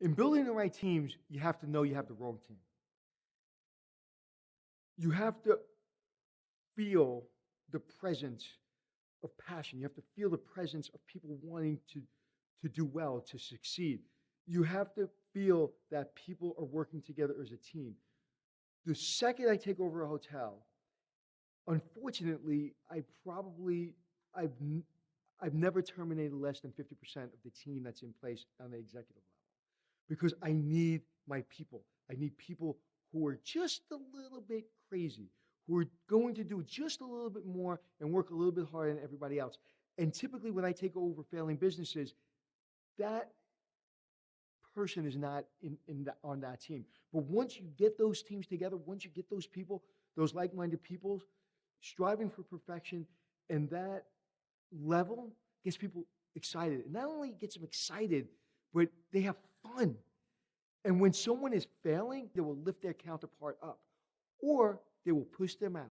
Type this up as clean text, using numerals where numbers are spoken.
In building the right teams, you have to know you have the wrong team. You have to feel the presence of passion. You have to feel the presence of people wanting to do well, to succeed. You have to feel that people are working together as a team. The second I take over a hotel, unfortunately, I've never terminated less than 50% of the team that's in place on the executive level because I need my people. I need people who are just a little bit crazy, who are going to do just a little bit more and work a little bit harder than everybody else. And typically when I take over failing businesses, that person is not on that team. But once you get those teams together, once you get those people, those like-minded people striving for perfection, and that level gets people excited. And not only gets them excited, but they have fun. And when someone is failing, they will lift their counterpart up, or they will push them out.